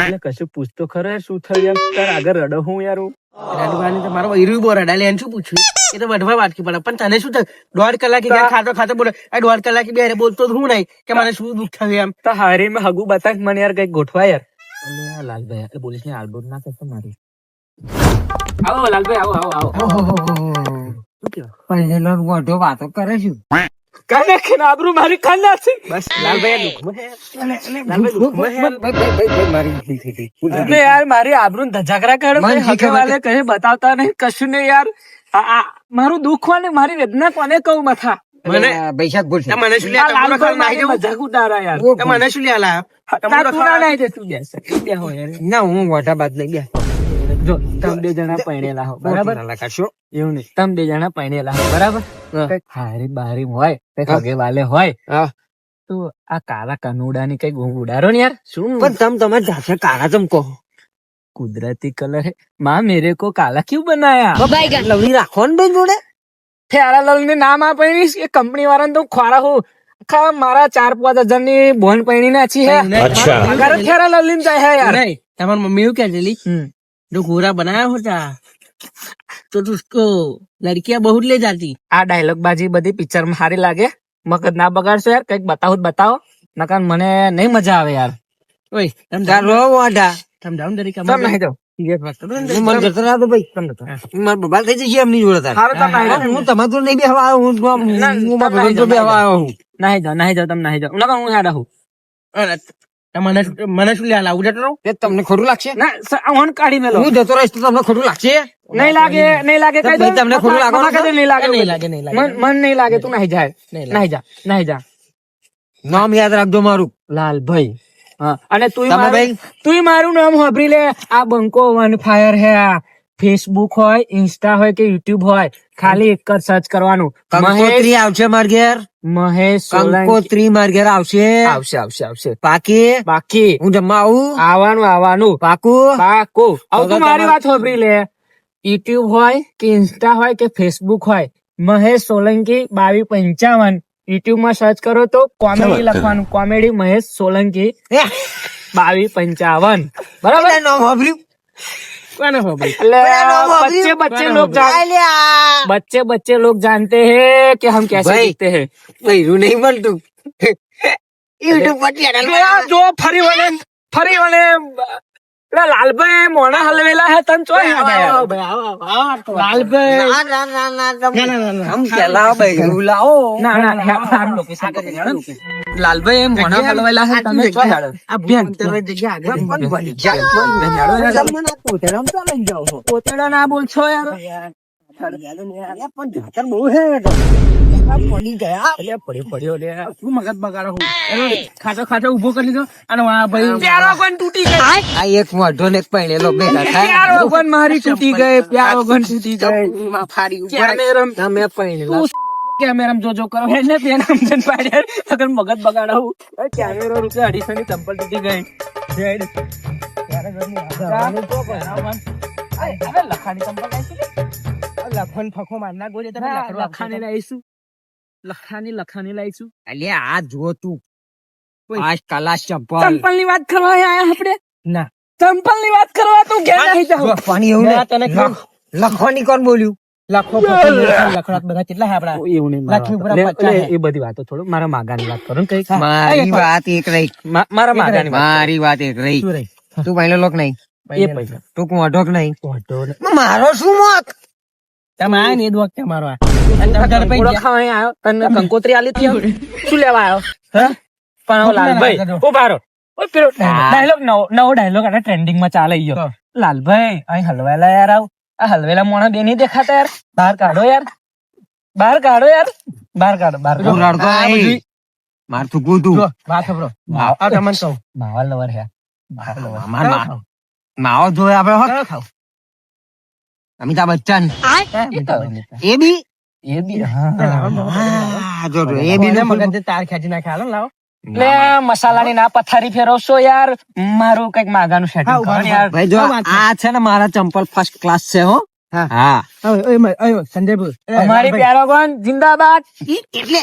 એટલે કશું પૂછતો ખરો યાર, શું થયું યાર? તાર આગળ રડો હું યાર હું? રડવાની તો મારો હીરો બો રડાલે, એને શું પૂછ્યું? એ તો વઢવા વાટકી પડે. પણ તને શું થાય? 1.5 કલાક ખાતો ખાતો બોલે, 1.5 કલાક બે બોલતો જ હું નહીં કે મને શું દુઃખ થયું એમ. તો હારી માં હગું બતાવ મને યાર, કઈક ગોઠવા યાર. અલે લાલભાઈ એટલે પોલીસ ની આલબોટ ના કરતો મારી. આવો લાલભાઈ, આવો આવો આવો. શું કયો? પહેલેલો મોઢો વાતો કરે છે. કાને કે આબરૂ મારી ખાના છે. બસ લાલભાઈ દુઃખ યાર, મારી આબરૂ ધજાગરા કરે હગેવાલે કહે બતાવતા નહીં કશું ને યાર. મારું દુઃખ કોને, મારી વેદના કોને કહું મથા? મને પૈસા બોલ. મને શું લે? મજાક ઉડારા યાર. મને શું લે આલા? ના હું મોઢા બાદ લઈ ગયા. જો તમે બે જણા પૈણેલા હો બરાબર, એવું નહીં, તમે બે જણા પૈણેલા હો બરાબર. હારી બારી હોય કઈક હગેવાલે હોય તો આ કાળા કનુડા ની કઈક ઉડારો ને યાર. શું પણ તમે તમારે જાતે કાળા તમ કહો. કુદરતી કલર है माँ, मेरे को काला क्यों बनाया? લવલી રાખો ને બેન જોડે. ફેરાલાલ ને નામ આ પૈણી એ કંપની વાળા તો ખોરા હું આખા મારા 4-5 હજાર ની બોન પૈણી નાચી હે. ફેરાલાલ ની જાય હે યાર. તમારી મમ્મી એવું कहती जो घोड़ा बनाया होता तो उसको लड़कियां बहुत ले जाती. આ ડાયલોગ બાજી બધી પિક્ચર માં સારી લાગે. મગજ ના બગાડશો યાર, કઈક બતાવો બતાવો, નકર મને નહીં મજા આવે યાર. ઓય તમે રો વાડા તમે જાવ દરેક તમે નહીં જાઓ. મન કરતો ના તો ભાઈ માર બબાલ થઈ જશે એમની જોડે તાર. હું તમાર તો નહીં બેહવા આવ્યો, હું મારા તો બેહવા આવ્યો હું. નહીં જાઓ નહીં જાઓ, તમે નહીં જાઓ, નકર હું હેડા હું. મને શું લે લાવું જતો રહું? તમને ખોટું લાગશે? ના હું કાઢી મેલો. હું જતો રહીશ તો તમને ખોટું લાગશે? નહીં લાગે નહીં લાગે, કઈ દો. તમને ખોટું લાગે? નહીં લાગે નહીં લાગે નહીં લાગે મન નહીં લાગે. તું નહીં જાય, નહીં જા નહીં જા. નામ યાદ રાખજો મારું, લાલભાઈ. હા, અને તું ભાઈ મારું નામ સાંભળી લે. આ બંકો વન ફાયર હે. આ ફેસબુક હોય, ઇન્સ્ટા હોય કે યુટ્યુબ હોય, ખાલી એક જ સર્ચ કરવાનું. કંકોત્રી આવશે માર ઘેર. મહેશ કંકોત્રી માર ઘેર આવશે. આવશે આવશે આવશે. બાકી હું જમવા આવું. આવવાનું પાકું. હવે તું મારી વાત સાંભળી લે. યુટ્યુબ હોય કે ઇન્સ્ટા હોય કે ફેસબુક હોય, મહેશ સોલંકી 2255 યુટ્યુબ માં સર્ચ કરો તો કોમેડી લખવાનું, કોમેડી મહેશ સોલંકી 2255 બરાબર. बच्चे लोग जानते हैं कि हम कैसे दिखते हैं. नहीं बोलતું યુટ્યુબ પર જો ફરી વળે લાલભાઈ મોણા હલવેલા હે તન ચો લાલભાઈ મોણા હલવેલા હે તમે ચો પોતેડા ના બોલ છો યાર. પણ બહુ હે પડી ગયા. પડ્યો લે શું મગજ બગાડો. ખાટો ઉભો કરી લીધો અને ભાઈ પ્યારો ગન તૂટી ગઈ. આ એક મોઢો ને એક પહેણેલો ભેગા થાય. પ્યારો ગન મારી તૂટી ગઈ. પ્યારો ગન તૂટી ગઈ. ફાડી ઉપર તમે પહેણેલો કેમેરા જોજો કરો એટલે બેન સમજણ પાડે અગર મગજ બગાડો. કેમેરો રૂપિયા 250 ની ચંપલ તૂટી ગઈ. લખાની ચંપલ લખન ફખો મારના ગોજે લખાને લાવીશું. લખાની લાવીશું. અલે આ જો તું આ કલા ચંપલ ની વાત કરવા આયા આપણે. ના ચંપલ ની વાત કરવા તું ઘેર નહીં જાવ. પાણી એવું ને તને લખવાની કોણ બોલ્યું? લખો લખડાત બધા કેટલા હે આપડા. એવું નહીં એ બધી વાતો થોડું મારા માગાની વાત કરો ને કઈ. મારી વાત એક રહી. મારા માગાની મારી વાત એક રહી. તું પહેલો લોક નહીં એ પૈસા તું મોઢોક નહીં. મારો શું મોક? તમે આ ને વખતે મારો કંકોત્રી આલી શું લેવા આવ્યો? પણ લાલભાઈ ઉભા રહો. ડાયલોગ નવો ડાયલોગ અને ટ્રેન્ડિંગ માં ચાલે ગયો. લાલભાઈ અહીં હલવેલા યાર આવ. આ હલવેલા મોણા બે નહીં દેખાતા યાર. બહાર કાઢો યાર. બહાર કાઢો. માર તું ગોતું વાત ખબરો તમને કહું માવા લવર હે. માવો જોયે આપડે ખાવ અમિતાભ બચ્ચન એ બી તાર ખેંચી નાખે. હાલો લાવો મસાલાની ના પથારી ફેરવશો યાર. મારું કઈક માગાનું સેટિંગ કરો યાર. ભાઈ જો આ છે ને મારા ચંપલ ફર્સ્ટ ક્લાસ છે હો. હા સંજય અમારી પેરાગોન જિંદાબાદ. એટલે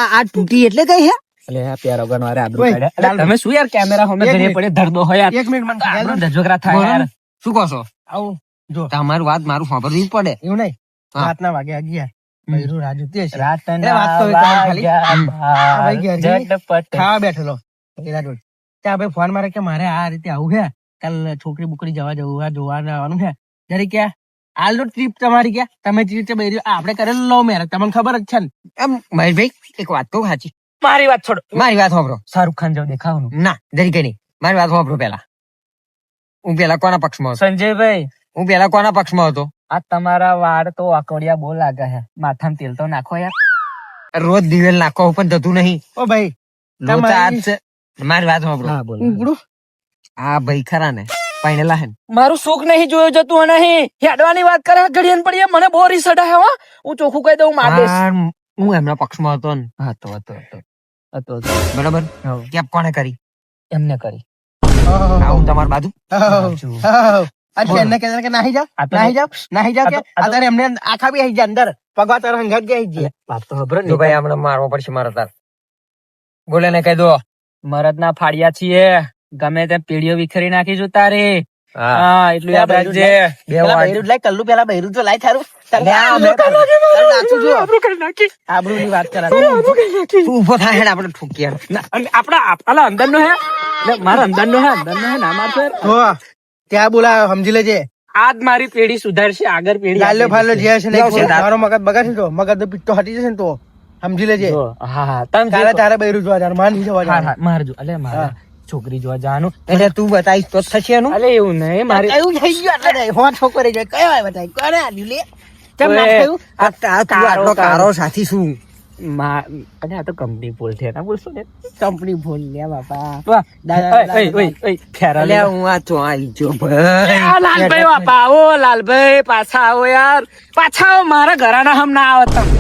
આ તૂટી એટલે કઈ હે એટલે આ પેરોગન વાળા આબરૂ ઓય, કાઢ્યા. અલા, ચાલ. તમે શું યાર કેમેરા સામે એક ઘરે મિનિટ. પડે ધરદો હોય યાર. એક મિનિટ મને આપણો ધજોગરા થાય યાર. શું કહો છો આવું જો તમારી વાત મારું સાંભળવી જ પડે એવું નહીં હા. રાતના વાગે 11 બૈરું રાજુ તે છે રાતના વાત તો તમારે ખાલી. વાગ્યા આ ભાઈ ઘેર જઈ ઝટપટ. ખાવા બેઠેલો એના જોડે ત્યાં ભાઈ ફોન મારે કે મારે આ રીતે આવું છે કાલ છોકરી બોકરી જવા જવું આ જોવા જવાનું છે જરી ક્યાં હાલ ટ્રીપ તમારી ક્યાં તમે જે રીતે બૈરું આપણે કરેલું લવ મેરેજ તમને ખબર જ છે ને એમ મહેશભાઈ એક વાત કહું સાચી મારી વાત છોડો. મારી વાત સાંભળો શાહરુખ ખાન જેવું દેખાવાનું. ના જરી કઈ નહીં મારી વાત સાંભળો પેલા હું પેલા કોના પક્ષમાં હતો સંજયભાઈ, હું પેલા કોના પક્ષમાં હતો આ તમારા વાળ તો અકોડિયા બહુ લાગે છે. માથામાં તેલ તો નાખો યાર. રોજ દિવેલ નાખવા પણ થતું નહીં ઓ ભાઈ લોચા હાથ છે. મારી વાત સાંભળો હા, બોલો. ઉગડું આ ભાઈ ખરા ને પાઈનેલા હે ને મારું સુખ નહીં જોયું જતું નહીં. હેડવાની વાત કરે ઘડીએ પડીએ મને બહુ રીસ અડાય હો. હું ચોખ્ખું કહી દઉં માર દઈશ. આ હું એમના પક્ષમાં હતો ને હતો. બરાબર હવ. કેપ કોને કરી એમને કરી. આવું તમારી બાજુ એને કહેતા કે નાહી જાવ આ તો નાહી જાવ નાહી જાવ કે આ તો- અત્યારે એમને આખા બી આવી જાય અંદર પગવા તારા હંગાત ગયા આવી જાય વાત તો ખબર જો ભાઈ હમણાં મારવા પડશે મારા તાર બોલે ને કહી દો મરદ ના ફાડ્યા છીએ. ગમે તે પેઢીઓ વિખરી નાખીશું તારે. હા હા, એટલું યાદ રાખજે. બે પેલા વાર બૈરું જ લાય કલ્લુ પેલા બૈરું તો લાય થારું લે આ તારું નાચું જો આબરૂ કરી નાખી. આબરૂની વાત કરા તું ઉભો થાય હેડ આપણે ઠોકીએ ના, અને આપણા અંદર નો હે એટલે મારા અંદર નો હે ના મારતો યાર. હો ત્યાં બોલા સમજી લેજે આજ મારી પેઢી સુધારશે, આગળ પેઢી લાલ્યો ફાલ્યો જે છે ને જાઓ છે, મારો મગજ બગાડશે તો મગજ તો પીઠ તો હટી જશે ને તો સમજી લેજે જો, હા હા તમે તારે જો. તારે બૈરું જોવા જવાનું માન નહીં જોવા હા જવાનું હા મારજો. અલે મારા છોકરી જોવા જવાનું. એટલે તું બતાવીશ તો જ થશે એનું અલે એવું નહીં મારે એવું થઈ ગયું એટલે નહીં. હો છોકરી જાય કયો આવે બતાય કોને આલ્યું લે કેમ ના ઓએ. થયું તું આટલો કારો સાથી શું અને આ તો કંપની ભૂલ છે ના બોલશો ને. કંપની ભૂલ લે બાપા વાહ. દાદા, ઓય, ઓય, ઓય, ફેરા લે. અલ્યા હું આ તો આવી ગયો ભાઈ આ લાલભાઈ બાપા આવો. લાલભાઈ પાછા આવો યાર. પાછા આવો. મારા ઘરાના હમ ના આવો તમે.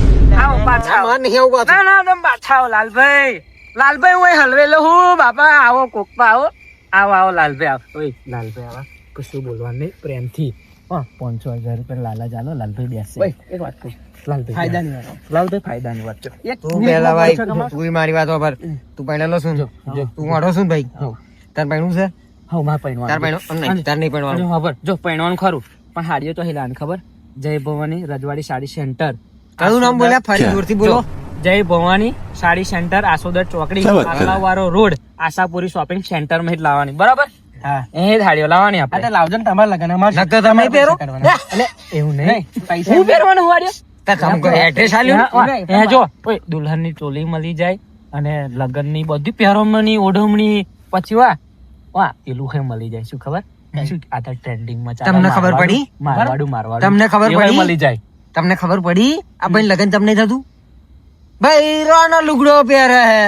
આવો પાછા આવો. મને એવું વાત ના ના તમે પાછા આવો લાલભાઈ. લાલભાઈ હું અહીં હલવેલો હું બાપા. આવો કોકપા આવો. આવો લાલભાઈ આવો. ઓય લાલભાઈ આવા કશું બોલવાનું નહીં પ્રેમથી. હા 500,000 રૂપિયા લાલા ચાલો. લાલભાઈ બેસે. ઓય, એક વાત કહું લાલભાઈ ફાયદાની વાત લાલભાઈ ફાયદાની વાત છે. એક તું મિનિટમાં પેલા ભાઈ પૈસા કમાશો. તું મારી વાત ખબર તું પહેલેલો શું જો. તું મોઢો શું ભાઈ હવ. તાર પહેણું છે હવ માર તાર પૈણવાનું. પહેણું નહીં તાર નહીં પહેણવાનું ખબર જો પૈણવાનું ખરું પણ હાડીઓ તો હિલાન ખબર. જય ભવાની રજવાડી સાડી સેન્ટર. કયું નામ બોલ્યા ફરી જોરથી બોલો જય ભવાની સાડી સેન્ટર આસોદર ચોકડી આંકલાવાળો રોડ આશાપુરી શોપિંગ સેન્ટર માં જ લાવવાની બરાબર. હા એ થાળીઓ લાવવાની આ આપણે. તો લાવજો ને તમારા લગન અમારે નકર તમે પહેરો એટલે એવું નહીં. પૈસા હું પહેરવાનું વાળ્યો. તાર તમ કોઈ એડ્રેસ આલ્યું એ જો ઓય દુલ્હનની ચોલી મળી જાય અને લગનની બધી પહેરવણી ઓઢવણી પછી વાહ પેલું હે મળી જાય શું ખબર શું આ તો ટ્રેન્ડિંગમાં ચાલે. તમને ખબર પડી? મારવાડું તમને ખબર એવું પડી? મળી જાય. તમને ખબર પડી આ ભાઈ લગન તમને થતું ભાઈ રોનો લુગડો પહેરે હે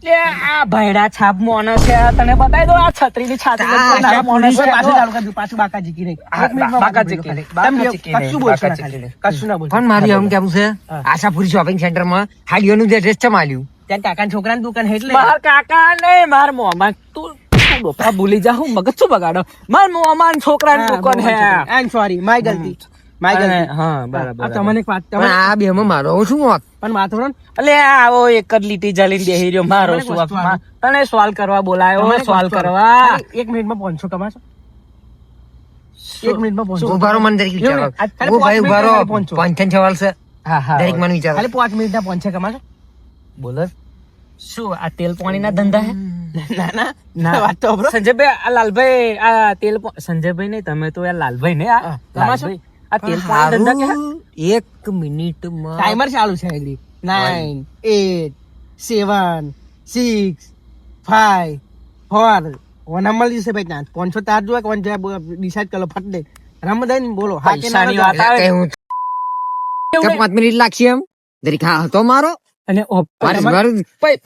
લે આ ભૈડા છાપ મોનો છે તને બતાવી દો આ છત્રીની છાતી પર આ નાના મોનો છે. પાછું ચાલુ કરજો, પાછું બાકા જીકી નહીં. હા, એક મિનિટમાં બાકા વાત જીકી બોલો નહીં, ખાલી. બાકા તમે જીકી નહીં, કશું બોલશો ના બાકા ખાલી. જીકી કશું ના બોલશો. પણ મારી એમ કેવું છે હા. આશાપુરી શોપિંગ સેન્ટર માં હાડીઓનું જે એડ્રેસ ચમ આલ્યું ત્યાં કાકાના છોકરાની દુકાન છે એટલે માર કાકા નહીં માર મોમાં તું ડોપા ભૂલી જા હું મગજ શું બગાડો. માર મોમાં છોકરાની દુકાન હે. આઈ સોરી માય ગલતી માય ગલતી હા બરાબર આ તમને એક વાત પણ તમને આ બે માં મારો શું વાંક પણ વાત સાંભળો ને. અલે આવો એક જ લીટી જલીને બેહી રહ્યો મારો મને એક શું વસ્તુ વાંક? તને સોલ્વ કરવા બોલાયો તમને એક સોલ્વ વસ્તુ કરવા. ખાલી એક મિનિટમાં 500 કમાશો એક મિનિટમાં 500 ઉભારો મને દરેક વિચારો એવું નહીં, ખાલી ઓ ભાઈ પાંચ ઉભારો મિનિટમાં ખાલી 500. 5 સવાલ છે હા હા દરેક મને વિચારો ખાલી 5 મિનિટના 500 કમાશો બોલો શું આ તેલ પાણીના ધંધા હે? ના ના ના. વાત તો સાંભળો. સંજયભાઈ આ લાલભાઈ આ તેલ સંજયભાઈ નહીં તમે તો યાર લાલભાઈ ને આ હા, તમારે શું? લાલભાઈ આ તેલ પાણી ધંધા કે હે? હારું, એક મિનિટમાં ટાઈમર ચાલુ છે એગ્રી 9 8 7 6 5 4 નંબર દિવસે ભાઈ ત્યાં 500 તાર જોવે કોણ ડિસાઈડ કરો ફટ દે રમદાન બોલો હા કે ના પૈસાની ના વાત એટલે આવે. કઈ હું એવું નહીં. 5 મિનિટ લાગશે એમ દરેક હા હતો મારો અને મારું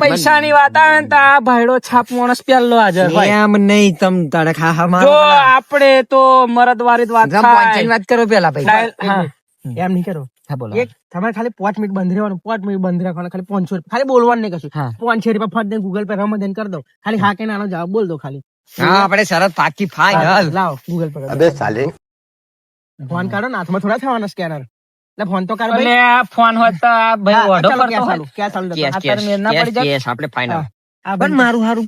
પૈસાની વાત આવે ને તો આ ભાઈડો છાપ માણસ પહેલો હાજર હોય. એમ નહીં તમ તારે ખા જો મારો આપણે તો મરદવારી જ વાત જમ થાય. પંચાયત વાત કરો પેલા ભાઈ ડાયલ- હા. એમ નહીં કરો હા, બોલો. એક તમારે ખાલી 5 મિનિટ બંધ રહેવાનું 5 મિનિટ બંધ રાખવાનું ખાલી 500 રૂપિયા ખાલી બોલવાનું નહીં કશું હા. 500 રૂપિયા ફટ દે ગૂગલ પે રમદાન કરી દો ખાલી હા કે નાનો જવાબ બોલ દો ખાલી હા આપણે શરત પાકી ફાઈનલ લાવો ગૂગલ પે अबे साले ફોન કાઢો ને હાથમાં થોડા થવાના સ્કેનર એટલે ફોન તો કર ભાઈ. એટલે આ ફોન હોત તો આ ભાઈ હા, ઓઢો ચાલો, કરતો ક્યાં હોત. ચાલુ? ક્યાં ચાલુ કેસ, જતો? અત્યારે મેળ ના કેસ, પડી જાત. કેસ, આપણે final. હા. આ પણ મારું હારું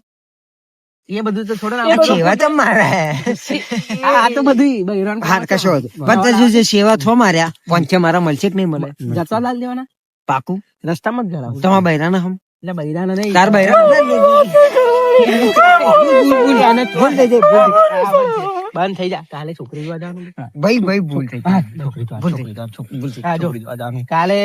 એ બધું તો છોડો ને, એ આપણે બધું- સેવા ચમ મારે આ તો બધું બૈરાન હાર કશો વાંધો. પણ તો જે સેવા છો માર્યા પંચે મારા મળશે કે નહીં મળે જતો લાલ દેવાના પાકું રસ્તામાં જ ઘરાવું. તમારા બૈરાના હમ એટલે બૈરાના નહીં. તાર બૈરા આને ભૂલ થઈ જાય, ભૂલ થઈ આ બંધ થઈ જા. કાલે છોકરી જોવા જવાનું. ભાઈ ભાઈ ભૂલ થઈ હા, છોકરી તો આ, ભૂલ છોકરી તો આ, છોકરી ભૂલ થઈ હા, જો. છોકરી તો આ જામી. કાલે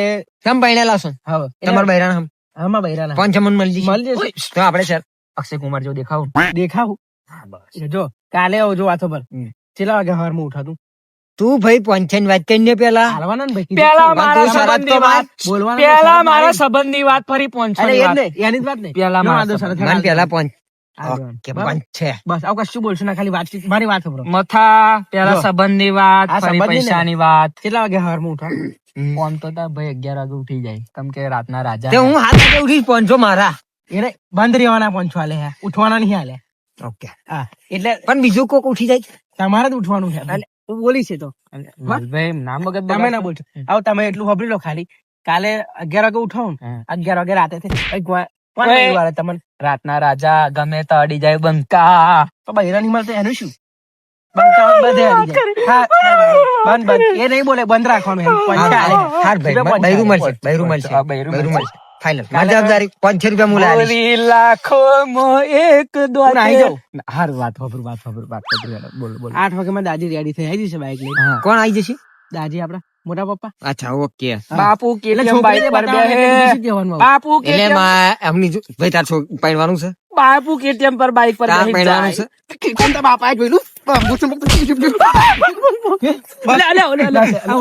તમે બૈણા લાવશો હવે તમારા બૈરાના હમ આમાં બૈરાના પંચમન મળી જશે. મળી જશે. તો આપણે સર અક્ષય કુમાર જેવો દેખાવું. દેખાવું જો કાલે આવો જો વાતો પર હમ. કેટલા વાગે હવારમાં ઉઠાતું તું ભાઈ પંચન વાત કરીને પેલા હાલવાના ને ભાઈ પેલા કીધું. મારા વાંધો શરત સંબંધની તો વાત બોલવાનું પેલા શરત મારા મારી. સંબંધની વાત ફરી અરે પહોંચવાની એમ વાત. નહીં, એની જ વાત નહીં. પેલા નો મારા વાંધો શરત મને હાલ પેલા પંચ હાલ ઓકે બરાબર? પંચ છે બસ આવું કશું બોલશું ના, ખાલી વાતચીત મારી વાત સાંભળો. મથા પેલા જો. સંબંધની વાત આ ફરી સંબંધની ને. પૈસાની વાત. કેટલા વાગે હવારમાં ઉઠા? આમ તો તાર ભાઈ 11 વાગે ઉઠી જાય કેમ કે રાતના રાજા તે હું હાથ વાગે ઉઠીશ પંચો મારા એને બંધ રહેવાના પંચો હાલે હે, ઉઠવાના નહીં હાલે. ઓકે હા એટલે પણ બીજું કોક ઉઠી જાય તમારે જ ઉઠવાનું છે. તું બોલી છે તો ભાઈ નામ વગર તમે ના બોલશો. આવો તમે એટલું ખબરી લો ખાલી. કાલે 11 વાગે ઉઠો ને, હા. 11 વાગે રાતે થી કોણ ઓય. પરિવારે તમને રાતના રાજા ગમે તો અડી જાય બંકા. તો બૈરાની મળે તો એનું શું? બંધ બધે આવી જાય. હા, બંધ એ નહીં બોલે, બંધ રાખવાનું એમ. પંચે હાલે. હાર ભાઈ પંચે બૈરું હાલે. મળશે બૈરું મળશે હા, બૈરું બૈરું મળશે. મળશે ફાઇનલ મારી જવાબદારી 500 રૂપિયા મુલા આલીશ. બોલી લાખોમાં એક હું નાહી જાઉં. હાર વાત ખબર બોલો બોલો. 8 વાગે માં દાદી રેડી થઈ આવી જશે બાઈક લઈને. હા. કોણ આવી જશે દાદી આપડા મોટા પપ્પા. અચ્છા ઓકે બાપુ એટલે કેટીએમ છોકરીને બાઈક પર બતાવવા બેહે. એટલે બીજું કહેવાનું આવે. બાપુ એટલે KTM માં એમની ભાઈ તાર છો પાડવાનું છે બાપુ કેટીએમ પર બાઈક પર તાર બેહી પાડવાનું જાય. છે કોણ તારા બાપાએ જોયેલું? આ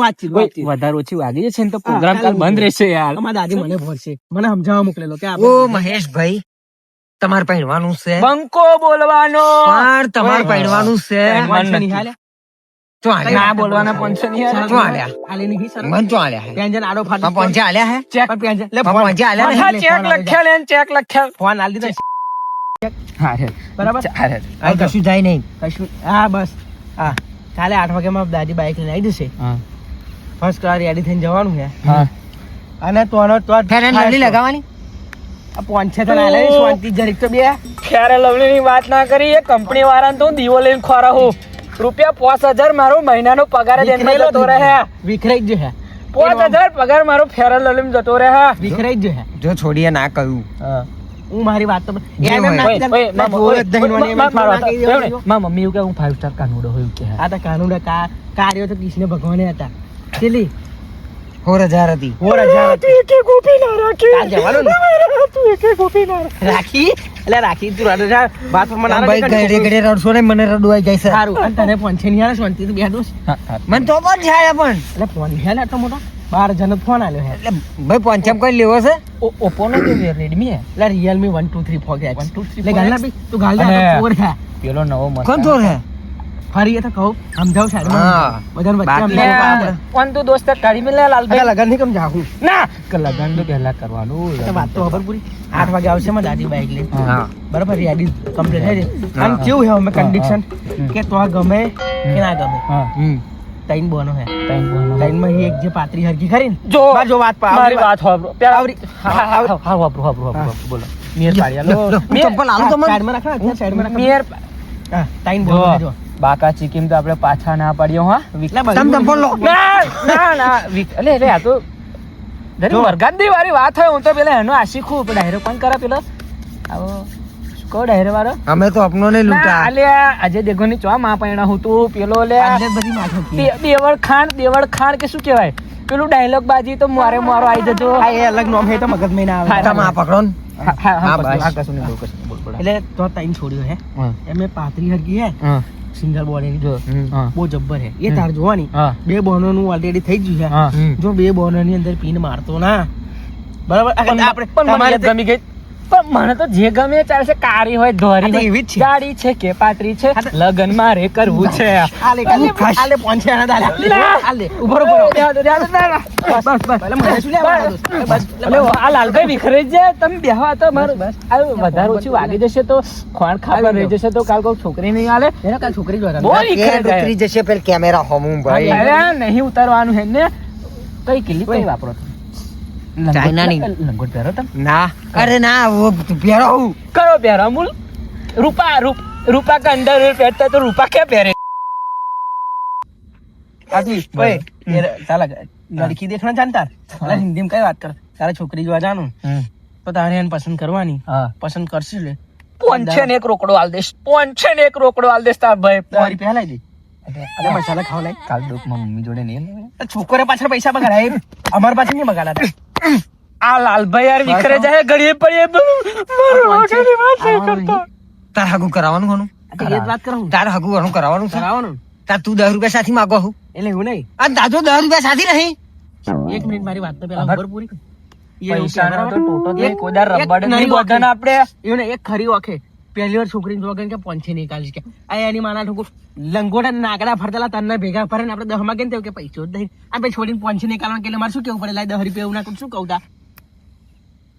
વાતચીત, ઓય, વાતચીત. વધારે ઓછી વાગી જશે ને તો પ્રોગ્રામ કાલે કાલ બંધ રહેશે યાર. અમારા દાદી મને ભરશે, મને સમજાવવા મોકલેલો કે ઓ આપણે મહેશભાઈ તમારે પાડવાનું છે બંકો બોલવાનો પણ તમારે પાડવાનું છે પંચે નહીં હાલે. તો આલ્યા ના બોલવાના પંચો નહીં હાલે. શું હાલ્યા? હાલે નહીં સર. મન તો આલ્યા હે ત્યાં જઈને આડો ફાટો પણ પંચે આલ્યા હે પણ ત્યાં જઈને- લે પણ ફોન- પંચે આલ્યા હા, ને ચેક લખ્યા ને ચેક લખ્યા. ફોન આલી દીધો. હા રે. બરાબર? હા રે. આ કશું જાય નહીં કશું હા બસ હા કાલે 8 વાગે માં દાદી બાઈક લઈને આવી જશે. હા. ફર્સ્ટ ક્લાસ રેડી થઈને જવાનું છે. હા. અને તોનો તો ફેર એન્ડ લવલી લગાવવાની આ પોંછે તને આલે શાંતિ જરીક તો બે. ખેરે લવલી ની વાત ના કરી એ કંપની વાળાને તો હું દીવો લઈને ખોરા હું રૂપિયા 5000 મારો મહિનાનો પગાર જ એમને જતો રહે. વિખરાઈ જ છે. 5000 પગાર મારો ફેર લવલી જતો રહે. વિખરાઈ જ છે. જો છોડીએ ના કહ્યું હું મારી વાત તો જે એમ એમ ના હોય. કીધા. ઓય, ના જોર જ દહીં વળી એમ મારો ના કહી દેવાનું. હતો. મારા મમ્મી એવું કે હું 5 સ્ટાર કાનુડો હોય કે આ તો કાનુડા કાર્યો તો કૃષ્ણ ભગવાને હતા. કેટલી 4000 હતી 4000 હતી. કે ગોપી ના રાખી. કાલ જવાનું ને તું એકે ગોપી ના રાખી. રાખી એટલે રાખી તું રડે છે. વાત પર મને ભાઈ ઘડે ઘડે રડશો ને મને રડવાઈ જાય છે સારું અને તને પોંછે નહીં આલે શાંતિ તું બેઠો છે. મને તો પણ જાય પણ એટલે ફોન નહીં આલે આટલો મોટો 12 જણ ફોન આલ્યો હે. એટલે ભાઈ પંચમ કોઈ લેવો છે ઓપ્પો નો કે રેડમી હે. એટલે રિયલમી 1 2 3 4 1, 2, 3, એટલે ગાલના બી તું ગાલ દે અને- આ તો ચોર છે. પેલો નવો મસ્ત કોણ તો હે ફરી એ તો કહું સમજાવ સાહેબ હા. બધાને વચ્ચે બાકી સમજાવું આપણે. કોણ તું દોસ્ત કાઢી મેલે અરે લાલભાઈ. લગન ની કેમ જાહું ના કે લગન તો પહેલા કરવાનું. તો વાત તો ખબર પૂરી 8 વાગે આવશે માં દાદી બાઈક લઈને હા બરાબર રેડી કમ્પ્લીટ થઈ જાય હા. અને કેવું હે અમે કન્ડિશન હમ. કે તો ગમે કે ના ગમે હા. હમ ત્રણ બોનો હે ટાઈમ બોનો. ત્રણ માં એક જે પાત્રી હરકી ખરી ને જો બા જો વાત પા મારી વાત હોબરો. પેલા આવરી. હા વાપરો બોલો. મેર પાડી લો, આલો. લો, હું ચંપલ આલું તો મને સાઈડમાં રાખો ને સાઈડમાં રાખો મેર હા ત્રણ બોનો હે જો બાકા ચીકીમ તો આપણે પાછા ના પાડ્યો હા. એટલે બધું તમ ચંપલ લો ના અલે આ તો જો. વરગાદી વાળી વાત હોય હું તો પેલા એનો આશીખું પણ ડાયરો કોણ કરે પેલો આવો કો ડાયરો વાળો અમે તો અપનો ને ના લૂંટા અલ્યા અજય દેવગનની ચો માં પૈણા હું તું પેલો લે આટલે બધી માથો દેવળ ખાણ કે શું કહેવાય પેલું ડાયલોગ બાજી તો મારો આવી જજો. આ એ અલગ નામ હે તો મગજમાં ના આવે તમે આ પકડો ને હા, બસ. કશું નહીં બોલ. એટલે તો ત્રણ છોડ્યો હે એમે પાત્રી હરકી હે સિંગલ બોડી ની જો બહુ જબ્બર હે એ તાર જોવાની બે બોનો નું ઓલરેડી થઈ ગયું છે હમ. જો બે બોનો ની અંદર પીન મારતો ના બરાબર આપણે પણ મને તમારે ગમી ગઈ પણ મને તો જે ગમે એ ચાલશે કારી હોય ધોરી આ તો હોય, એવી જ છે. ગાડી છે કે પાત્રી છે લગન મારે કરવું છે. આલે પહોંચે આના દાદા આલે ઉભો રહો, ઉભો રહો. બસ બસ એટલે મને શું લેવા માંગો છો? બસ અલે આ લાલભાઈ વિખરે જ જાય તમે બેહવા તો મારું આ વધારે ઓછી વાગી જશે તો ખોણ ખાવા રહી જશે તો કાલ કોઈ છોકરી નહીં આલે. એને કાલ છોકરી જોવા બહુ હતા. વિખરે ઉતરી જાય. જશે પેલ કેમેરા હોમું ભાઈ અરે નહીં ઉતારવાનું હે ને કઈ કિલ્લી કઈ વાપરો ચાઇનાની. લંગોટ પહેરો તમે ના અરે ના વો પહેરો હું કયો પહેરો અમૂલ રૂપા का अंडर પહેરતા તો રૂપા ક્યાં પહેરે આથી ભાઈ તાલા લડકી દેખના જાણતા તારા હિન્દીમાં કઈ વાત કર તારા છોકરી જોવા જાનું તો તારે એને પસંદ કરવાની હા પસંદ કરશું લે 5 ને 1 રોકડો આલ દેશ 5 ને 1 રોકડો આલ દેશ તાર ભાઈ તમારી પહેલા દે અરે મસાલા ખાવ લઈ કાલ દુઃખમાં મમ્મી જોડે નહીં છોકરે પાછળ પૈસા બગાડાય અમાર પાછળ નહીં બગાડા આ લાલભાઈ યાર વિખરે જાય ઘડીએ પડીએ મારો વાઘની વાત નહીં કરતો તાર હગું કરાવવાનું કોનું એ જ વાત કરું તાર હગું ઘણું કરાવવાનું છે કરાવવાનું તાર તું 10 રૂપિયા સાથી માગો હું એટલે એવું નહીં આ દાદો 10 રૂપિયા સાથી નહીં 1 મિનિટ મારી વાત તો પેલા અગર ઉપર પૂરી કર. એ પૈસાનો એવું તો ટોટો જ નહીં, એક- કોદાર એક રબડ નળી નહીં વાંકે. બધાને આપણે એવું નહીં, એક ખરી વાંકે પહેલી વાર છોકરીને જોવા ગઈ કે પંચે નીકાળી કે આ એની માના ઠોકું લંગોટા નાગડા ફરતેલા તનના ભેગા ફરે ને આપણે 10 માં કેમ કે પૈસો જ નહીં આપણે છોડીને પંચે નીકાળવા કે મારે શું કેવું પડે લાય 10 રૂપિયા એવું ના શું કહું તા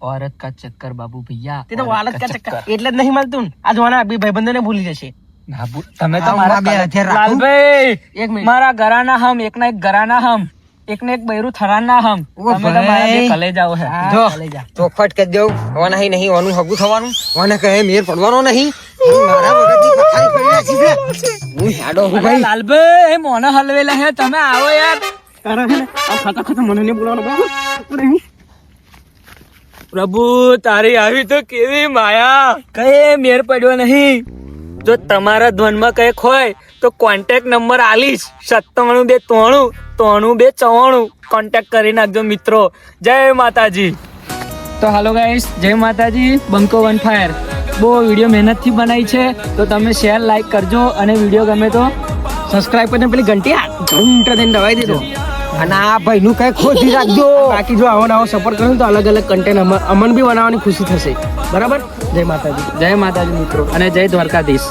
औरत का चक्कर बाबू भैया તે તો વાલત કા ચક્કર એટલે જ નહીં મળતું ને. આ જોવાના બે ભાઈબંધોને ભૂલી જશે તમે તો મારા બે હથિયાર રાખું. લાલભાઈ એક મિનિટ મારા ઘરાના હમ એકના એક ઘરાના હમ એકને એક બૈરું થરાના હમ ઓ તમે તો મારા બે ભાઈ. કલે જાઓ હે હા, જો લઈ જા. ચોખવટ કરી દેવું હવે નહીં ઓનું હગું થવાનું ઓને કહે મેર પડવાનો નહીં મારા વગરની પથારી કરી નાખી છે હું હેડો હું અરે ભાઈ લાલભાઈ મોને હલવેલા હે તમે આવો યાર તારા છે ને આ ખાતા ખાતા મને નહીં બોલાવવાનો બરાબર પ્રભુ તારી આવી તો કેવી માયા કઈ મેર પડ્યો નહીં જો તમારા ધ્વનમાં કઈક હોય તો કોન્ટેક્ટ નંબર આલીશ 97239394 કોન્ટેક્ટ કરી નાખજો મિત્રો જય માતાજી તો હાલો ગાઈસ જય માતાજી બંકો વન ફાયર બહુ વિડીયો મહેનતથી બનાવી છે તો તમે શેર લાઈક કરજો અને વિડીયો ગમે તો સબસ્ક્રાઇબ કરીને પેલી ઘંટી ઘંટા દઈને દબાવી દેજો અને આ ભાઈ નું કઈ ખોજી રાખજો બાકી જો આવો નવો સપોર્ટ કરો તો અલગ અલગ કન્ટેન્ટ અમન બી બનાવવાની ખુશી થશે બરાબર જય માતાજી જય માતાજી મિત્રો અને જય દ્વારકાધીશ